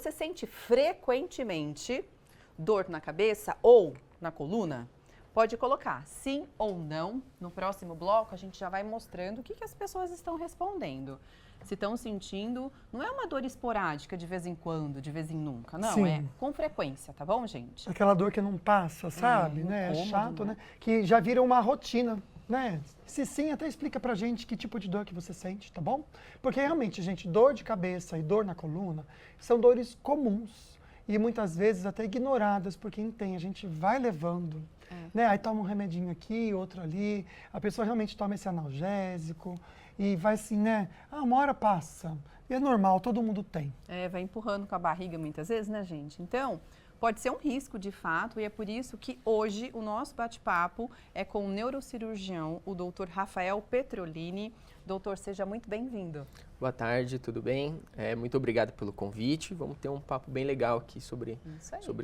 você sente frequentemente dor na cabeça ou na coluna? Pode colocar sim ou não. No próximo bloco, a gente já vai mostrando o que as pessoas estão respondendo. Se estão sentindo, não é uma dor esporádica de vez em quando, de vez em nunca, não, Sim. é com frequência, tá bom, gente? Aquela dor que não passa, sabe? Né? É incômodo, chato, né? né? Que já vira uma rotina, né? Se sim, até explica pra gente que tipo de dor que você sente, tá bom? Porque realmente, gente, dor de cabeça e dor na coluna são dores comuns e muitas vezes até ignoradas por quem tem. A gente vai levando, né? Aí toma um remedinho aqui, outro ali, a pessoa realmente toma esse analgésico e vai assim, né? Ah, uma hora passa. E é normal, todo mundo tem. Vai empurrando com a barriga muitas vezes, né, gente? Então, pode ser um risco de fato e é por isso que hoje o nosso bate-papo é com o neurocirurgião, o Dr. Rafael Petrolini. Doutor, seja muito bem-vindo. Boa tarde, tudo bem? Muito obrigado pelo convite. Vamos ter um papo bem legal aqui sobre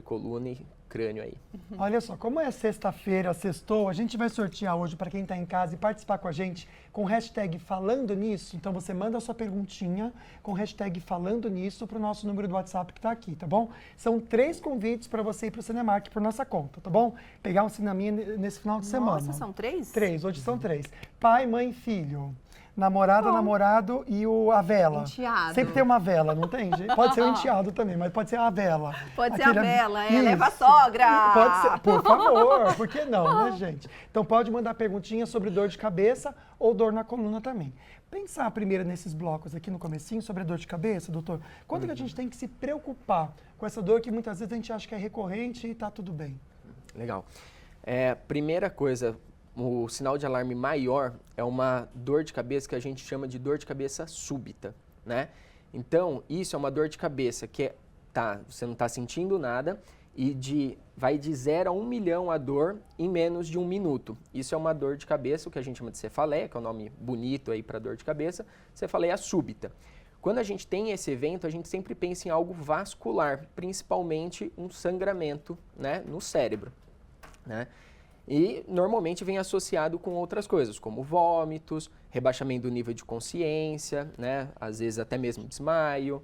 coluna e crânio aí. Olha só, como é sexta-feira, sextou, a gente vai sortear hoje para quem está em casa e participar com a gente com o hashtag Falando Nisso. Então você manda a sua perguntinha com o hashtag Falando Nisso para o nosso número do WhatsApp que está aqui, tá bom? São 3 convites para você ir para o Cinemark por nossa conta, tá bom? Pegar um cineminha nesse final de semana. Nossa, são 3? 3, hoje são 3. Pai, mãe e filho. Namorada, namorado e a vela. Enteado. Sempre tem uma vela, não tem? Pode ser o enteado também, mas pode ser a vela. Pode ser a vela, leva a sogra. Pode ser, por favor, por que não, né, gente? Então pode mandar perguntinha sobre dor de cabeça ou dor na coluna também. Pensar primeiro nesses blocos aqui no comecinho sobre a dor de cabeça, doutor. Quando que a gente tem que se preocupar com essa dor que muitas vezes a gente acha que é recorrente e tá tudo bem? Legal. Primeira coisa, o sinal de alarme maior é uma dor de cabeça que a gente chama de dor de cabeça súbita, né? Então, isso é uma dor de cabeça que você não está sentindo nada e vai de 0 a 1 milhão a dor em menos de 1 minuto. Isso é uma dor de cabeça, o que a gente chama de cefaleia, que é um nome bonito aí para dor de cabeça, cefaleia súbita. Quando a gente tem esse evento, a gente sempre pensa em algo vascular, principalmente um sangramento, né, no cérebro, né? E normalmente vem associado com outras coisas, como vômitos, rebaixamento do nível de consciência, né? Às vezes até mesmo desmaio,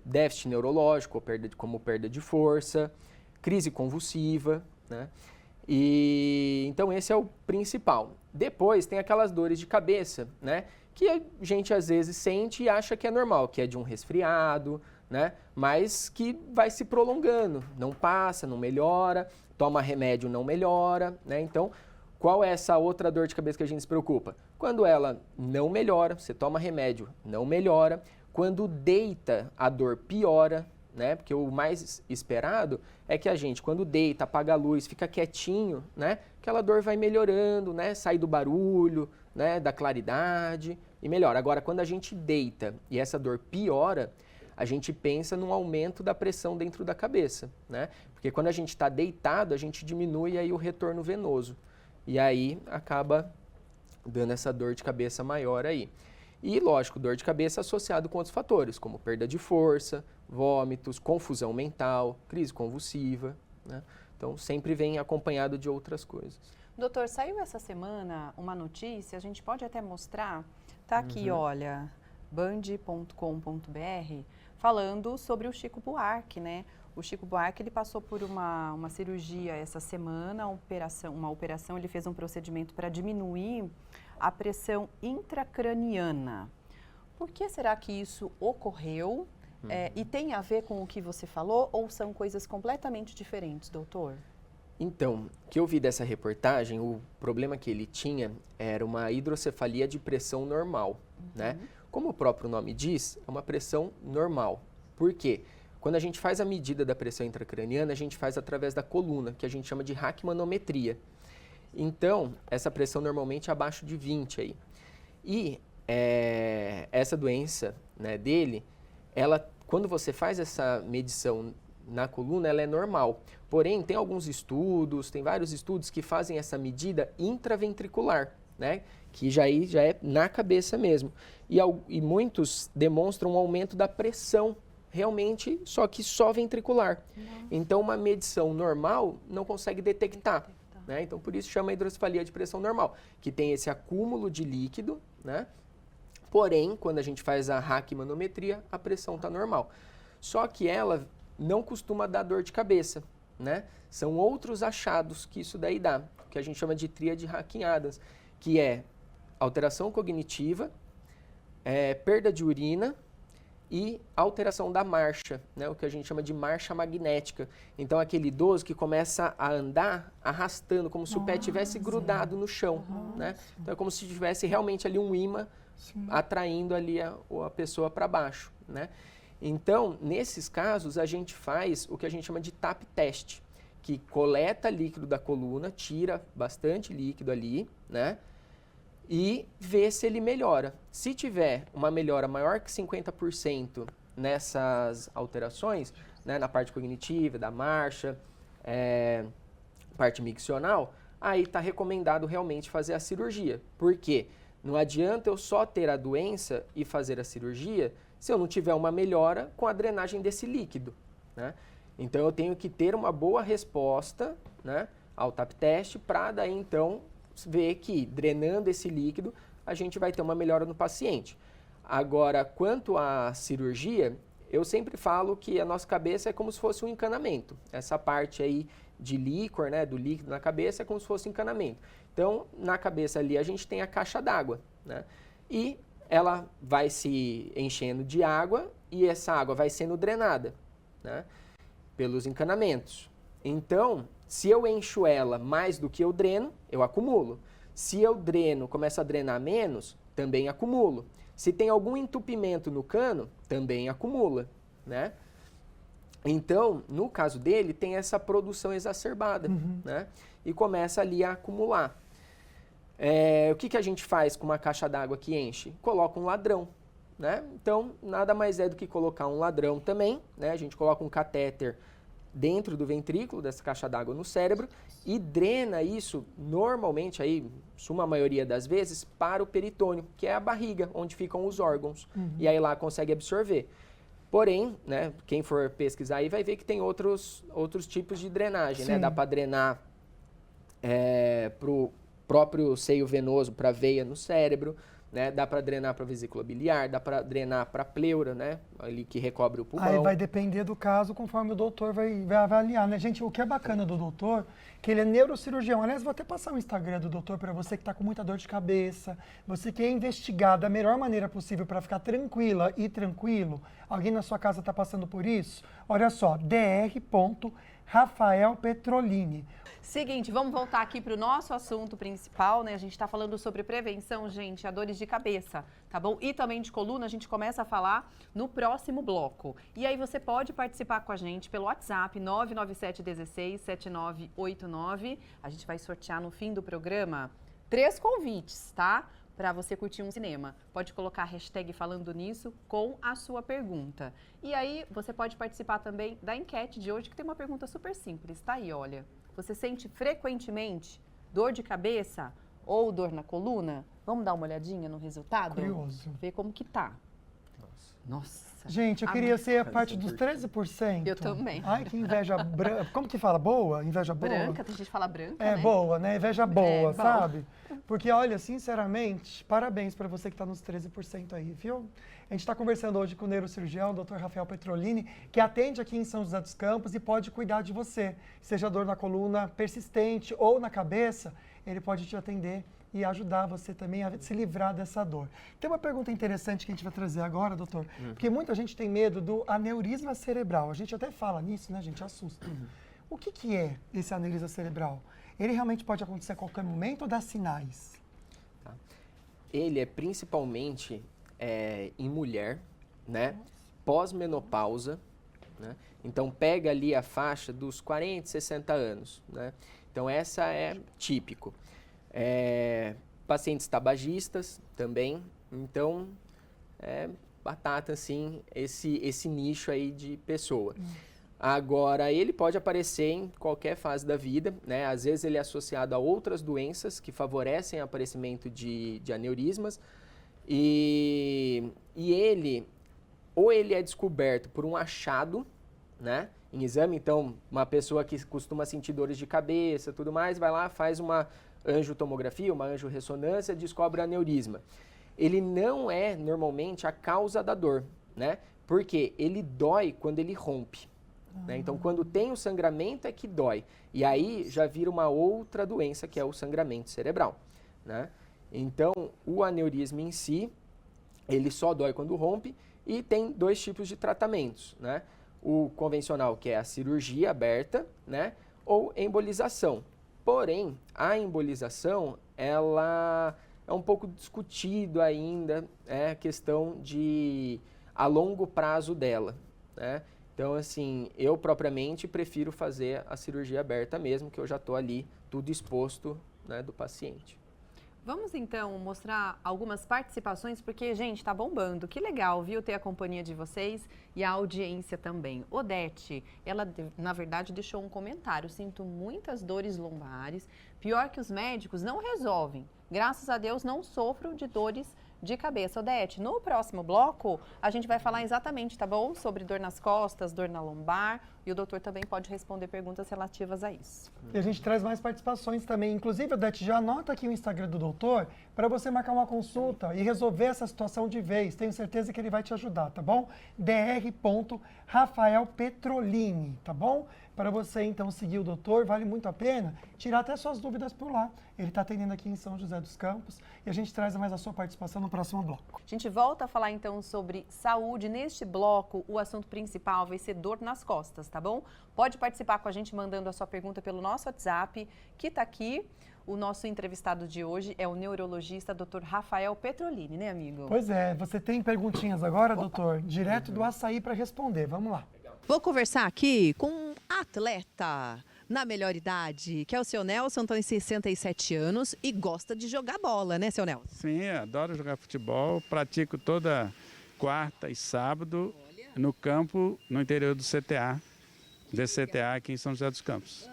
déficit neurológico, como perda de força, crise convulsiva, né? E então esse é o principal. Depois tem aquelas dores de cabeça, né? Que a gente às vezes sente e acha que é normal, que é de um resfriado, né? Mas que vai se prolongando, não passa, não melhora, toma remédio, não melhora, né? Então, qual é essa outra dor de cabeça que a gente se preocupa? Quando ela não melhora, você toma remédio, não melhora. Quando deita, a dor piora, né? Porque o mais esperado é que a gente, quando deita, apaga a luz, fica quietinho, né? Aquela dor vai melhorando, né? Sai do barulho, né? Da claridade e melhora. Agora, quando a gente deita e essa dor piora, a gente pensa num aumento da pressão dentro da cabeça, né? Porque quando a gente está deitado, a gente diminui aí o retorno venoso. E aí acaba dando essa dor de cabeça maior aí. E, lógico, dor de cabeça associado com outros fatores, como perda de força, vômitos, confusão mental, crise convulsiva, né? Então, sempre vem acompanhado de outras coisas. Doutor, saiu essa semana uma notícia, a gente pode até mostrar, tá aqui, olha, band.com.br, falando sobre o Chico Buarque, né? O Chico Buarque, ele passou por uma cirurgia essa semana, uma operação, ele fez um procedimento para diminuir a pressão intracraniana. Por que será que isso ocorreu? E tem a ver com o que você falou ou são coisas completamente diferentes, doutor? Então, o que eu vi dessa reportagem, o problema que ele tinha era uma hidrocefalia de pressão normal, né? Como o próprio nome diz, é uma pressão normal. Por quê? Quando a gente faz a medida da pressão intracraniana, a gente faz através da coluna, que a gente chama de raquimanometria. Então, essa pressão normalmente é abaixo de 20 aí. E essa doença, né, dele, quando você faz essa medição na coluna, ela é normal. Porém, tem alguns estudos, tem vários estudos que fazem essa medida intraventricular, né? Que já é na cabeça mesmo. E muitos demonstram um aumento da pressão, realmente, só que só ventricular. Então, uma medição normal não consegue detectar, né? Então, por isso chama hidrocefalia de pressão normal, que tem esse acúmulo de líquido, né? Porém, quando a gente faz a raquimanometria, a pressão está normal. Só que ela não costuma dar dor de cabeça, né? São outros achados que isso daí dá, que a gente chama de tríade Hawking-Adams, que é alteração cognitiva, perda de urina e alteração da marcha, né? O que a gente chama de marcha magnética. Então, aquele idoso que começa a andar arrastando, como se o pé tivesse grudado no chão, né? Então, é como se tivesse realmente ali um ímã atraindo ali a pessoa para baixo, né? Então, nesses casos, a gente faz o que a gente chama de TAP test, que coleta líquido da coluna, tira bastante líquido ali, né? E vê se ele melhora. Se tiver uma melhora maior que 50% nessas alterações, né, na parte cognitiva, da marcha, parte miccional, aí está recomendado realmente fazer a cirurgia. Por quê? Não adianta eu só ter a doença e fazer a cirurgia se eu não tiver uma melhora com a drenagem desse líquido, né? Então, eu tenho que ter uma boa resposta, né, ao TAP test para daí, então, ver que drenando esse líquido, a gente vai ter uma melhora no paciente. Agora, quanto à cirurgia, eu sempre falo que a nossa cabeça é como se fosse um encanamento. Essa parte aí de líquor, né, do líquido na cabeça é como se fosse um encanamento. Então, na cabeça ali a gente tem a caixa d'água, né? E ela vai se enchendo de água e essa água vai sendo drenada, né, pelos encanamentos. Então, se eu encho ela mais do que eu dreno, eu acumulo. Se eu dreno, começo a drenar menos, também acumulo. Se tem algum entupimento no cano, também acumula, né? Então, no caso dele, tem essa produção exacerbada, né? E começa ali a acumular. O que a gente faz com uma caixa d'água que enche? Coloca um ladrão, né? Então, nada mais é do que colocar um ladrão também, né? A gente coloca um catéter dentro do ventrículo dessa caixa d'água no cérebro e drena isso normalmente, aí, suma maioria das vezes, para o peritônio, que é a barriga, onde ficam os órgãos. E aí lá consegue absorver. Porém, né, quem for pesquisar aí vai ver que tem outros tipos de drenagem, né? Dá para drenar para o próprio seio venoso, para a veia no cérebro, né? Dá para drenar para a vesícula biliar, dá para drenar para a pleura, né? Ali que recobre o pulmão. Aí vai depender do caso conforme o doutor vai avaliar, né? Gente, o que é bacana do doutor, que ele é neurocirurgião. Aliás, vou até passar o Instagram do doutor para você que está com muita dor de cabeça, você quer investigar da melhor maneira possível para ficar tranquila e tranquilo. Alguém na sua casa está passando por isso? Olha só, Dr. Rafael Petrolini. Seguinte, vamos voltar aqui para o nosso assunto principal, né? A gente está falando sobre prevenção, gente, a dores de cabeça, tá bom? E também de coluna, a gente começa a falar no próximo bloco. E aí você pode participar com a gente pelo WhatsApp 997167989. A gente vai sortear no fim do programa 3 convites, tá? Para você curtir um cinema. Pode colocar a hashtag falando nisso com a sua pergunta. E aí você pode participar também da enquete de hoje, que tem uma pergunta super simples, tá aí, olha. Você sente frequentemente dor de cabeça ou dor na coluna? Vamos dar uma olhadinha no resultado? Curioso. Ver como que tá. Nossa. Gente, eu queria ser a parte dos 13%. Eu também. Ai, que inveja branca. Como que fala? Boa? Inveja boa? Branca, tem gente que fala branca, É, né? boa, né? Inveja boa, É, sabe? Porque, olha, sinceramente, parabéns para você que está nos 13% aí, viu? A gente está conversando hoje com o neurocirurgião, o Dr. Rafael Petrolini, que atende aqui em São José dos Campos e pode cuidar de você. Seja dor na coluna persistente ou na cabeça, ele pode te atender e ajudar você também a se livrar dessa dor. Tem uma pergunta interessante que a gente vai trazer agora, doutor, porque muita gente tem medo do aneurisma cerebral. A gente até fala nisso, né, gente? Assusta. O que é esse aneurisma cerebral? Ele realmente pode acontecer a qualquer momento ou dá sinais? Tá. Ele é principalmente em mulher, né? Pós-menopausa, né? Então pega ali a faixa dos 40, 60 anos, né? Então essa é típico. Pacientes tabagistas também, então batata assim, esse nicho aí de pessoa. Agora, ele pode aparecer em qualquer fase da vida, né? Às vezes ele é associado a outras doenças que favorecem o aparecimento de aneurismas e ele é descoberto por um achado, né? Em exame, então, uma pessoa que costuma sentir dores de cabeça, tudo mais, vai lá, faz uma angiotomografia, uma angiorressonância, descobre aneurisma. Ele não é, normalmente, a causa da dor, né? Porque ele dói quando ele rompe. Né? Então, quando tem o sangramento é que dói. E aí já vira uma outra doença, que é o sangramento cerebral. Né? Então, o aneurisma em si, ele só dói quando rompe e tem 2 tipos de tratamentos. Né? O convencional, que é a cirurgia aberta, né? Ou embolização. Porém, a embolização, ela é um pouco discutido ainda, a questão de a longo prazo dela, né? Então, assim, eu propriamente prefiro fazer a cirurgia aberta mesmo, que eu já estou ali tudo exposto, né, do paciente. Vamos então mostrar algumas participações, porque, gente, tá bombando. Que legal, viu, ter a companhia de vocês e a audiência também. Odete, ela, na verdade, deixou um comentário. Sinto muitas dores lombares. Pior que os médicos não resolvem. Graças a Deus, não sofro de dores de cabeça. Odete, no próximo bloco, a gente vai falar exatamente, tá bom? Sobre dor nas costas, dor na lombar. E o doutor também pode responder perguntas relativas a isso. E a gente traz mais participações também. Inclusive, Odete, já anota aqui o Instagram do doutor para você marcar uma consulta e resolver essa situação de vez. Tenho certeza que ele vai te ajudar, tá bom? dr.rafaelpetrolini, tá bom? Para você, então, seguir o doutor, vale muito a pena tirar até suas dúvidas por lá. Ele está atendendo aqui em São José dos Campos e a gente traz mais a sua participação no próximo bloco. A gente volta a falar, então, sobre saúde. Neste bloco, o assunto principal vai ser dor nas costas, tá bom? Pode participar com a gente mandando a sua pergunta pelo nosso WhatsApp, que está aqui. O nosso entrevistado de hoje é o neurologista Dr. Rafael Petrolini, né, amigo? Pois é, você tem perguntinhas agora, doutor? Direto do açaí para responder. Vamos lá. Vou conversar aqui com um atleta na melhor idade, que é o seu Nelson, tem 67 anos e gosta de jogar bola, né, seu Nelson? Sim, adoro jogar futebol, pratico toda quarta e sábado no campo, no interior do CTA, DCTA aqui em São José dos Campos.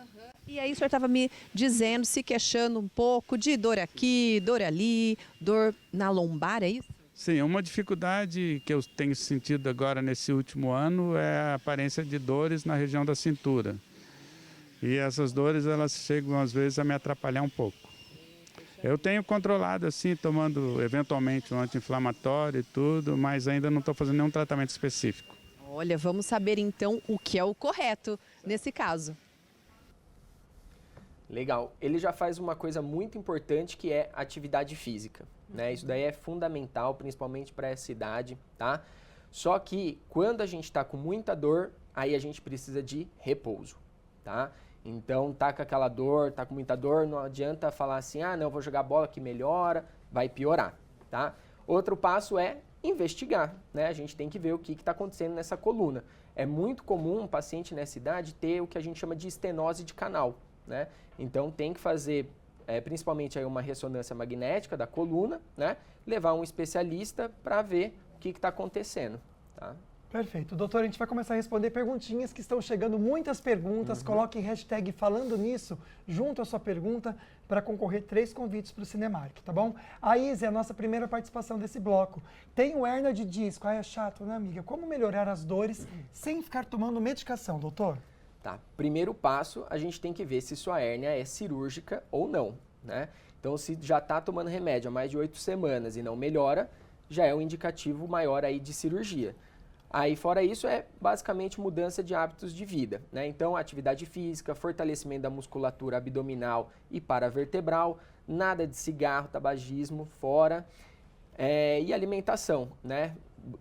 E aí o senhor estava me dizendo, se queixando um pouco de dor aqui, dor ali, dor na lombar, é isso? Sim, uma dificuldade que eu tenho sentido agora nesse último ano é a aparência de dores na região da cintura. E essas dores, elas chegam às vezes a me atrapalhar um pouco. Eu tenho controlado assim, tomando eventualmente um anti-inflamatório e tudo, mas ainda não estou fazendo nenhum tratamento específico. Olha, vamos saber então o que é o correto nesse caso. Legal. Ele já faz uma coisa muito importante, que é atividade física, né? Isso daí é fundamental, principalmente para essa idade, tá? Só que quando a gente está com muita dor, aí a gente precisa de repouso, tá? Então, tá com aquela dor, tá com muita dor, não adianta falar assim, ah, não, vou jogar bola que melhora, vai piorar, tá? Outro passo é investigar, né? A gente tem que ver o que está acontecendo nessa coluna. É muito comum um paciente nessa idade ter o que a gente chama de estenose de canal, né? Então, tem que fazer, principalmente aí uma ressonância magnética da coluna, né? Levar um especialista para ver o que está acontecendo, tá? Perfeito. Doutor, a gente vai começar a responder perguntinhas que estão chegando, muitas perguntas. Coloque hashtag falando nisso junto à sua pergunta para concorrer 3 convites para o Cinemark, tá bom? A Isa é a nossa primeira participação desse bloco. Tenho hérnia de disco. Ah, é chato, né, amiga? Como melhorar as dores sem ficar tomando medicação, doutor? Tá. Primeiro passo, a gente tem que ver se sua hérnia é cirúrgica ou não, né? Então, se já está tomando remédio há mais de 8 semanas e não melhora, já é um indicativo maior aí de cirurgia. Aí, fora isso, é basicamente mudança de hábitos de vida, né? Então, atividade física, fortalecimento da musculatura abdominal e paravertebral, nada de cigarro, tabagismo, fora, e alimentação, né?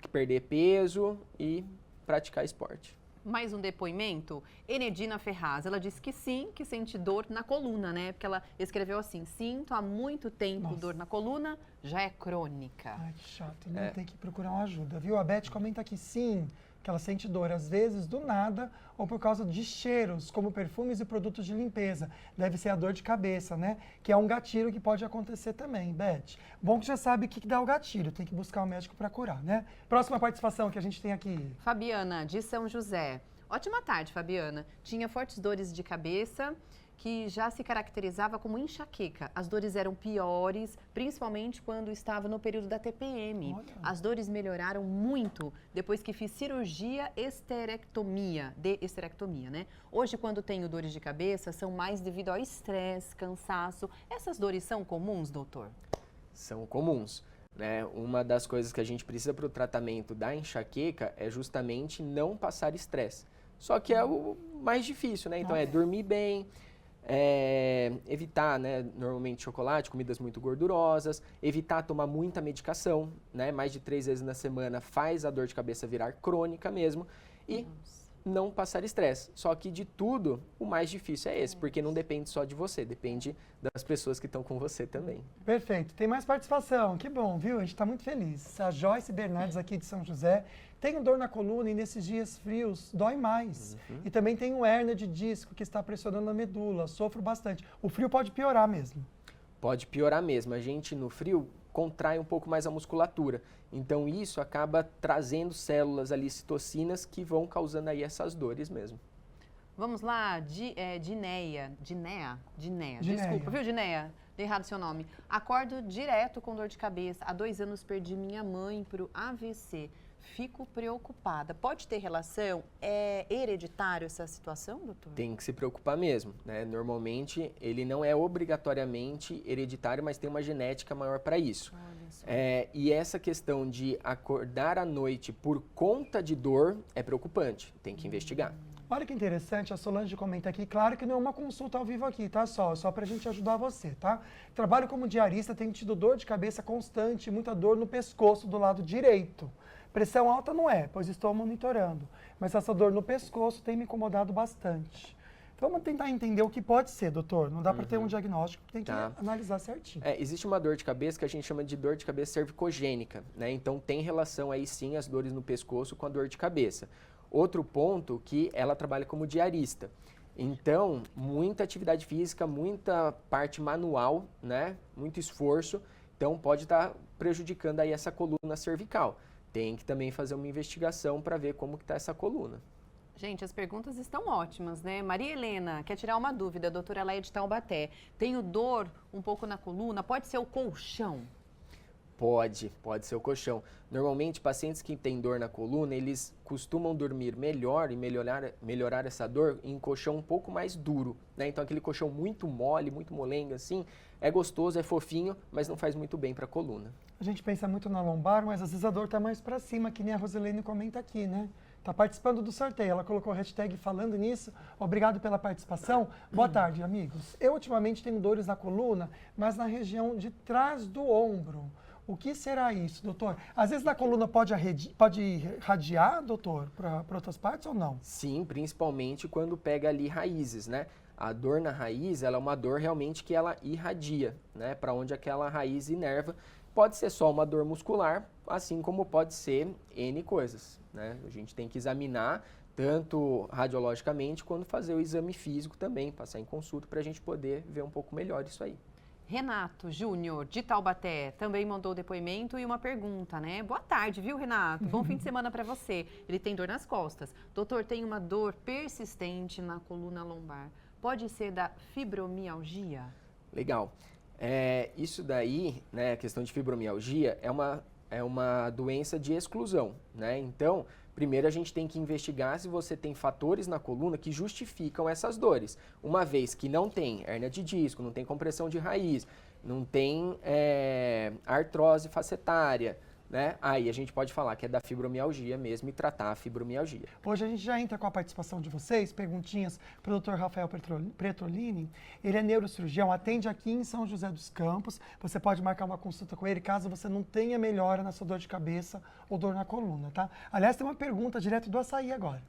Perder peso e praticar esporte. Mais um depoimento, Enedina Ferraz, ela disse que sim, que sente dor na coluna, né? Porque ela escreveu assim, sinto há muito tempo dor na coluna, já é crônica. Ai, que chato, né? Tem que procurar uma ajuda, viu? A Beth comenta aqui sim, que ela sente dor, às vezes do nada, ou por causa de cheiros, como perfumes e produtos de limpeza. Deve ser a dor de cabeça, né? Que é um gatilho que pode acontecer também, Beth. Bom que já sabe o que dá o gatilho, tem que buscar o médico para curar, né? Próxima participação que a gente tem aqui. Fabiana, de São José. Ótima tarde, Fabiana. Tinha fortes dores de cabeça, que já se caracterizava como enxaqueca. As dores eram piores, principalmente quando estava no período da TPM. Olha. As dores melhoraram muito depois que fiz cirurgia de esterectomia, né? Hoje, quando tenho dores de cabeça, são mais devido ao estresse, cansaço. Essas dores são comuns, doutor? São comuns. né? Uma das coisas que a gente precisa para o tratamento da enxaqueca é justamente não passar estresse. Só que é o mais difícil, né? Então é dormir bem, evitar, né, normalmente chocolate, comidas muito gordurosas, evitar tomar muita medicação, né? Mais de 3 vezes na semana faz a dor de cabeça virar crônica mesmo e não passar estresse. Só que de tudo, o mais difícil é esse, porque não depende só de você, depende das pessoas que estão com você também. Perfeito. Tem mais participação. Que bom, viu? A gente está muito feliz. A Joyce Bernardes aqui de São José. Tenho dor na coluna e nesses dias frios dói mais. E também tenho hérnia de disco que está pressionando a medula. Sofro bastante. O frio pode piorar mesmo. Pode piorar mesmo. A gente no frio contrai um pouco mais a musculatura. Então isso acaba trazendo células ali, citocinas, que vão causando aí essas dores mesmo. Vamos lá, Dinéia. Desculpa, viu, Dinéia? Dei errado seu nome. Acordo direto com dor de cabeça. Há 2 anos perdi minha mãe para o AVC. Fico preocupada. Pode ter relação? É hereditário essa situação, doutor? Tem que se preocupar mesmo, né? Normalmente, ele não é obrigatoriamente hereditário, mas tem uma genética maior para isso. Olha só. E essa questão de acordar à noite por conta de dor é preocupante. Tem que investigar. Olha que interessante, a Solange comenta aqui, claro que não é uma consulta ao vivo aqui, tá? Só pra gente ajudar você, tá? Trabalho como diarista, tenho tido dor de cabeça constante, muita dor no pescoço do lado direito. Pressão alta não é, pois estou monitorando, mas essa dor no pescoço tem me incomodado bastante. Vamos tentar entender o que pode ser, doutor. Não dá para ter um diagnóstico, tem que analisar certinho. Existe uma dor de cabeça que a gente chama de dor de cabeça cervicogênica, né? Então tem relação aí sim as dores no pescoço com a dor de cabeça. Outro ponto que ela trabalha como diarista. Então, muita atividade física, muita parte manual, né? Muito esforço. Então pode estar prejudicando aí essa coluna cervical. Tem que também fazer uma investigação para ver como que está essa coluna. Gente, as perguntas estão ótimas, né? Maria Helena quer tirar uma dúvida, doutora Leia de Taubaté. Tenho dor um pouco na coluna, pode ser o colchão? Pode ser o colchão. Normalmente, pacientes que têm dor na coluna, eles costumam dormir melhor e melhorar essa dor em colchão um pouco mais duro, né? Então, aquele colchão muito mole, muito molenga, assim, é gostoso, é fofinho, mas não faz muito bem para a coluna. A gente pensa muito na lombar, mas às vezes a dor está mais para cima, que nem a Rosilene comenta aqui, né? Está participando do sorteio, ela colocou a hashtag falando nisso. Obrigado pela participação. Boa tarde, amigos. Eu ultimamente tenho dores na coluna, mas na região de trás do ombro. O que será isso, doutor? Às vezes na coluna pode irradiar, doutor, para outras partes ou não? Sim, principalmente quando pega ali raízes, né? A dor na raiz, ela é uma dor realmente que ela irradia, né? Para onde aquela raiz inerva. Pode ser só uma dor muscular, assim como pode ser N coisas, né? A gente tem que examinar tanto radiologicamente quanto fazer o exame físico também, passar em consulta para a gente poder ver um pouco melhor isso aí. Renato Júnior, de Taubaté, também mandou depoimento e uma pergunta, né? Boa tarde, viu, Renato? Bom fim de semana para você. Ele tem dor nas costas. Doutor, tem uma dor persistente na coluna lombar. Pode ser da fibromialgia? Legal. Isso daí, né, a questão de fibromialgia, é uma doença de exclusão, né? Então, primeiro a gente tem que investigar se você tem fatores na coluna que justificam essas dores. Uma vez que não tem hérnia de disco, não tem compressão de raiz, não tem artrose facetária, né? Aí a gente pode falar que é da fibromialgia mesmo e tratar a fibromialgia. Hoje a gente já entra com a participação de vocês, perguntinhas para o Dr. Rafael Pretrolini. Ele é neurocirurgião, atende aqui em São José dos Campos. Você pode marcar uma consulta com ele caso você não tenha melhora na sua dor de cabeça ou dor na coluna, tá? Aliás, tem uma pergunta direto do Açaí agora.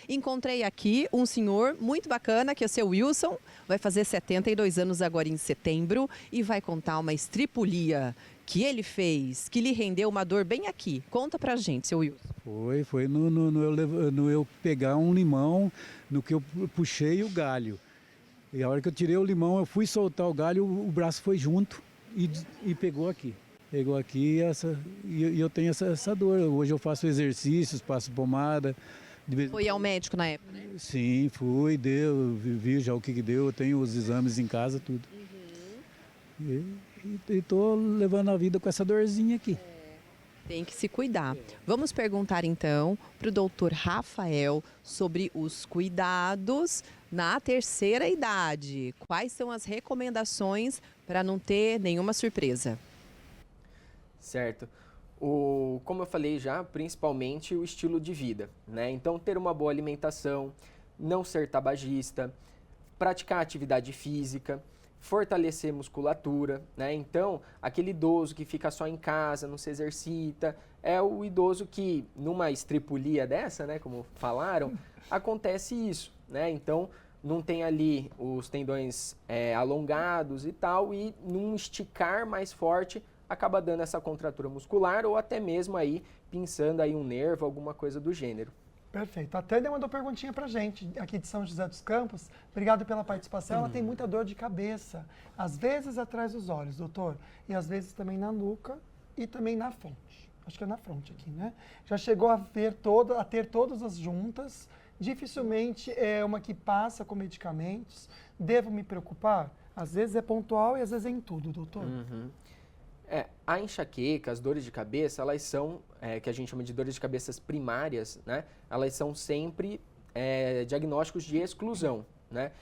Encontrei aqui um senhor muito bacana, que é o seu Wilson, vai fazer 72 anos agora em setembro e vai contar uma estripulia que ele fez, que lhe rendeu uma dor bem aqui. Conta pra gente, seu Wilson. Foi no eu pegar um limão, no que eu puxei o galho. E a hora que eu tirei o limão, eu fui soltar o galho, o braço foi junto e pegou aqui. Pegou aqui e eu tenho essa dor. Hoje eu faço exercícios, passo pomada. Foi ao médico na época, né? Sim, fui, vi já o que deu, eu tenho os exames em casa, tudo. E tô levando a vida com essa dorzinha aqui. Tem que se cuidar. Vamos perguntar então para o doutor Rafael sobre os cuidados na terceira idade. Quais são as recomendações para não ter nenhuma surpresa? Certo. Como eu falei já, principalmente o estilo de vida, né? Então, ter uma boa alimentação, não ser tabagista, praticar atividade física, fortalecer musculatura, né? Então, aquele idoso que fica só em casa, não se exercita, é o idoso que, numa estripulia dessa, né, como falaram, acontece isso, né? Então, não tem ali os tendões alongados e tal, e num esticar mais forte, acaba dando essa contratura muscular ou até mesmo aí pinçando aí um nervo, alguma coisa do gênero. Perfeito. A Tânia mandou perguntinha pra gente, aqui de São José dos Campos. Obrigado pela participação. Ela tem muita dor de cabeça, às vezes atrás dos olhos, doutor, e às vezes também na nuca e também na fronte. Acho que é na fronte aqui, né? Já chegou a ter todas as juntas. Dificilmente é uma que passa com medicamentos. Devo me preocupar? Às vezes é pontual e às vezes é em tudo, doutor. A enxaqueca, as dores de cabeça, elas são, que a gente chama de dores de cabeças primárias, né? Elas são sempre diagnósticos de exclusão, né?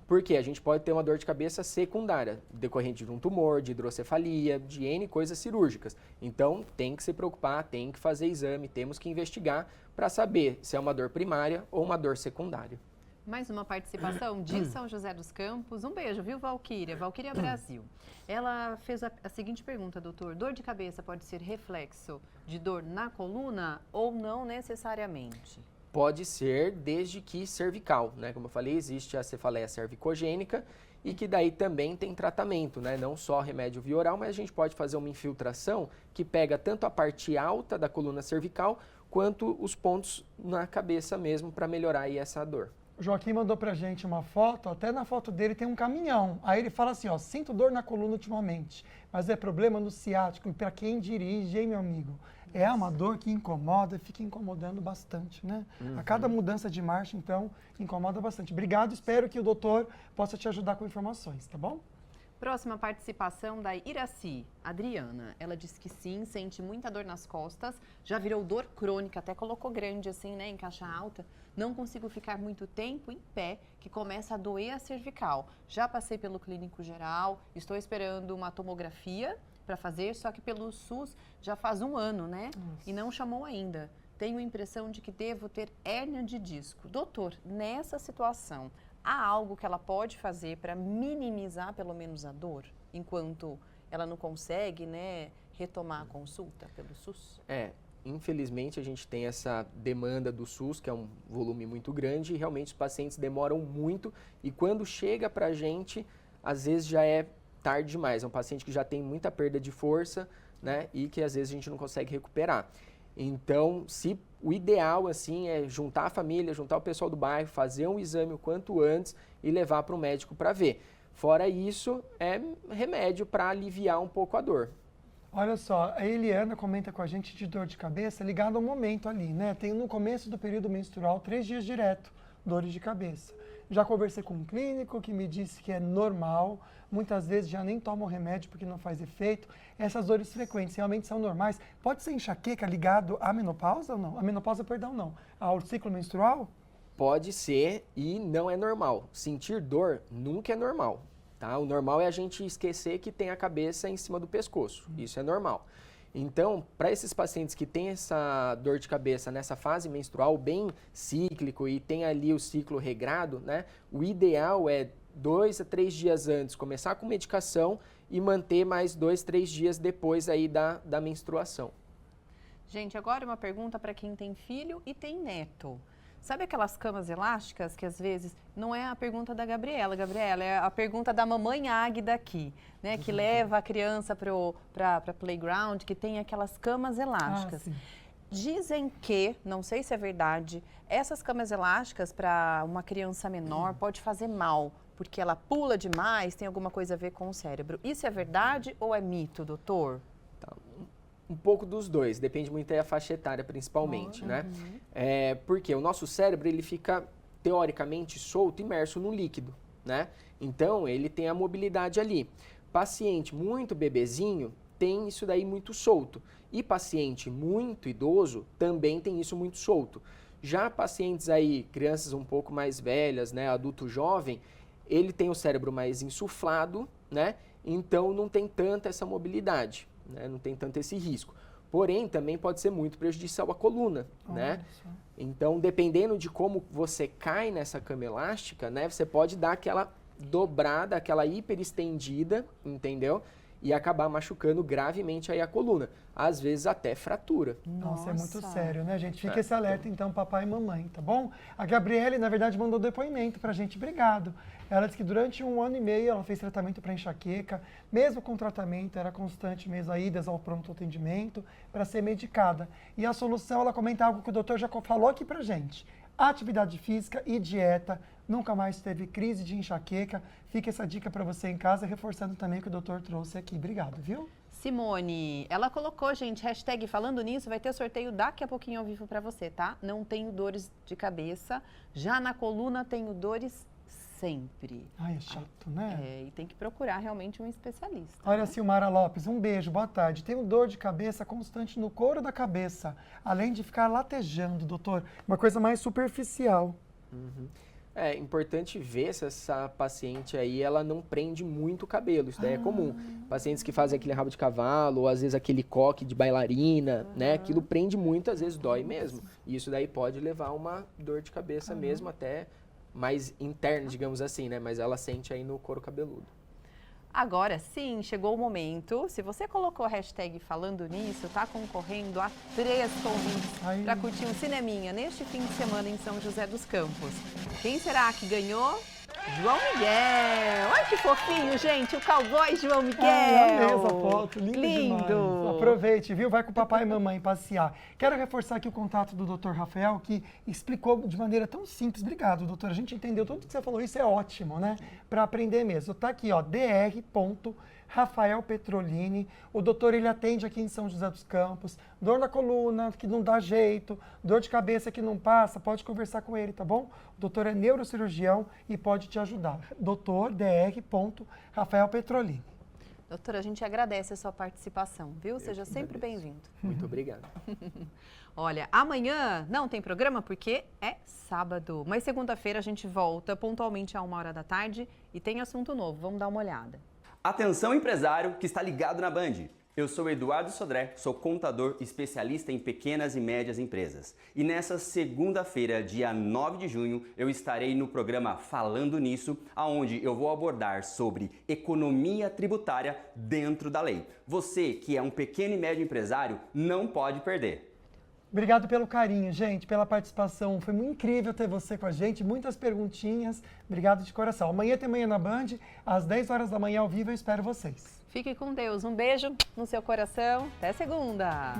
Porque a gente pode ter uma dor de cabeça secundária, decorrente de um tumor, de hidrocefalia, de N coisas cirúrgicas. Então, tem que se preocupar, tem que fazer exame, temos que investigar para saber se é uma dor primária ou uma dor secundária. Mais uma participação de São José dos Campos. Um beijo, viu, Valquíria? Valquíria Brasil. Ela fez a seguinte pergunta, doutor. Dor de cabeça pode ser reflexo de dor na coluna ou não necessariamente? Pode ser desde que cervical, né? Como eu falei, existe a cefaleia cervicogênica e que daí também tem tratamento, né? Não só remédio via oral, mas a gente pode fazer uma infiltração que pega tanto a parte alta da coluna cervical quanto os pontos na cabeça mesmo para melhorar aí essa dor. O Joaquim mandou pra gente uma foto, até na foto dele tem um caminhão. Aí ele fala assim, ó, sinto dor na coluna ultimamente, mas é problema no ciático. E para quem dirige, hein, meu amigo? É uma dor que incomoda, fica incomodando bastante, né? A cada mudança de marcha, então, incomoda bastante. Obrigado, espero que o doutor possa te ajudar com informações, tá bom? Próxima participação da Iraci, Adriana. Ela disse que sim, sente muita dor nas costas, já virou dor crônica, até colocou grande assim, né, em caixa alta. Não consigo ficar muito tempo em pé, que começa a doer a cervical. Já passei pelo clínico geral, estou esperando uma tomografia para fazer, só que pelo SUS já faz 1 ano, né? E não chamou ainda. Tenho a impressão de que devo ter hérnia de disco. Doutor, nessa situação, há algo que ela pode fazer para minimizar pelo menos a dor, enquanto ela não consegue, né, retomar a consulta pelo SUS? Infelizmente a gente tem essa demanda do SUS, que é um volume muito grande, e realmente os pacientes demoram muito, e quando chega para a gente, às vezes já é tarde demais. É um paciente que já tem muita perda de força, né, e que às vezes a gente não consegue recuperar. Então, o ideal, assim, é juntar a família, juntar o pessoal do bairro, fazer um exame o quanto antes e levar para o médico para ver. Fora isso, é remédio para aliviar um pouco a dor. Olha só, a Eliana comenta com a gente de dor de cabeça ligado ao momento ali, né? Tem no começo do período menstrual 3 dias direto, dores de cabeça. Já conversei com um clínico que me disse que é normal, muitas vezes já nem toma o remédio porque não faz efeito. Essas dores frequentes realmente são normais. Pode ser enxaqueca ligado à menopausa ou não? A menopausa, perdão, não. Ao ciclo menstrual? Pode ser e não é normal. Sentir dor nunca é normal, tá? O normal é a gente esquecer que tem a cabeça em cima do pescoço. Isso é normal. Então, para esses pacientes que têm essa dor de cabeça nessa fase menstrual bem cíclico e tem ali o ciclo regrado, né? O ideal é 2 a 3 dias antes começar com medicação e manter mais 2, 3 dias depois aí da menstruação. Gente, agora uma pergunta para quem tem filho e tem neto. Sabe aquelas camas elásticas que às vezes não é a pergunta da Gabriela, é a pergunta da mamãe Águida aqui, né? Que leva a criança para playground, que tem aquelas camas elásticas. Dizem que, não sei se é verdade, essas camas elásticas para uma criança menor pode fazer mal, porque ela pula demais, tem alguma coisa a ver com o cérebro. Isso é verdade ou é mito, doutor? Um pouco dos dois, depende muito da faixa etária principalmente, né? Porque o nosso cérebro, ele fica teoricamente solto, imerso no líquido, né? Então, ele tem a mobilidade ali. Paciente muito bebezinho tem isso daí muito solto. E paciente muito idoso também tem isso muito solto. Já pacientes aí, crianças um pouco mais velhas, né, adulto jovem, ele tem o cérebro mais insuflado, né? Então não tem tanta essa mobilidade. né? Não tem tanto esse risco. Porém, também pode ser muito prejudicial à coluna, né? Olha. Então, dependendo de como você cai nessa cama elástica, né? Você pode dar aquela dobrada, aquela hiperestendida, entendeu? E acabar machucando gravemente aí a coluna. Às vezes até fratura. Nossa, é muito Nossa. sério, né, gente? Fica esse alerta, então, papai e mamãe, tá bom? A Gabriele, na verdade, mandou depoimento pra gente. Obrigado. Ela disse que durante 1 ano e meio ela fez tratamento para enxaqueca. Mesmo com tratamento, era constante mesmo a idas ao pronto atendimento para ser medicada. E a solução, ela comenta algo que o doutor já falou aqui pra gente. Atividade física e dieta. Nunca mais teve crise de enxaqueca. Fica essa dica para você em casa, reforçando também o que o doutor trouxe aqui. Obrigado, viu? Simone, ela colocou, gente, hashtag falando nisso, vai ter sorteio daqui a pouquinho ao vivo para você, tá? Não tenho dores de cabeça, já na coluna tenho dores sempre. Ai, é chato, né? É, e tem que procurar realmente um especialista. Olha, né? Silmara Lopes, um beijo, boa tarde. Tenho dor de cabeça constante no couro da cabeça, além de ficar latejando, doutor. Uma coisa mais superficial. É importante ver se essa paciente aí, ela não prende muito o cabelo. Isso daí é comum. Pacientes que fazem aquele rabo de cavalo, ou às vezes aquele coque de bailarina, né? Aquilo prende muito, às vezes dói mesmo. E isso daí pode levar a uma dor de cabeça mesmo, até mais interna, digamos assim, né? Mas ela sente aí no couro cabeludo. Agora sim, chegou o momento. Se você colocou a hashtag falando nisso, tá concorrendo a 3 convites Ai. para curtir um cineminha neste fim de semana em São José dos Campos. Quem será que ganhou? João Miguel! Olha que fofinho, gente, o cowboy João Miguel! Ai, amei essa foto, lindo Lindo! demais. Aproveite, viu? Vai com o papai e mamãe passear. Quero reforçar aqui o contato do Dr. Rafael, que explicou de maneira tão simples. Obrigado, doutor. A gente entendeu tudo que você falou, isso é ótimo, né? Para aprender mesmo. Tá aqui, ó, Rafael Petrolini, o doutor ele atende aqui em São José dos Campos, dor na coluna que não dá jeito, dor de cabeça que não passa, pode conversar com ele, tá bom? O doutor é neurocirurgião e pode te ajudar. Doutor Rafael Petrolini. Doutora, a gente agradece a sua participação, viu? Seja sempre bem-vindo. Muito obrigado. Olha, amanhã não tem programa porque é sábado, mas segunda-feira a gente volta pontualmente a 1h da tarde e tem assunto novo, vamos dar uma olhada. Atenção empresário que está ligado na Band. Eu sou Eduardo Sodré, sou contador especialista em pequenas e médias empresas. E nessa segunda-feira, dia 9 de junho, eu estarei no programa Falando Nisso, onde eu vou abordar sobre economia tributária dentro da lei. Você que é um pequeno e médio empresário não pode perder. Obrigado pelo carinho, gente, pela participação. Foi muito incrível ter você com a gente, muitas perguntinhas. Obrigado de coração. Amanhã tem Manhã na Band, às 10 horas da manhã ao vivo, eu espero vocês. Fique com Deus, um beijo no seu coração, até segunda!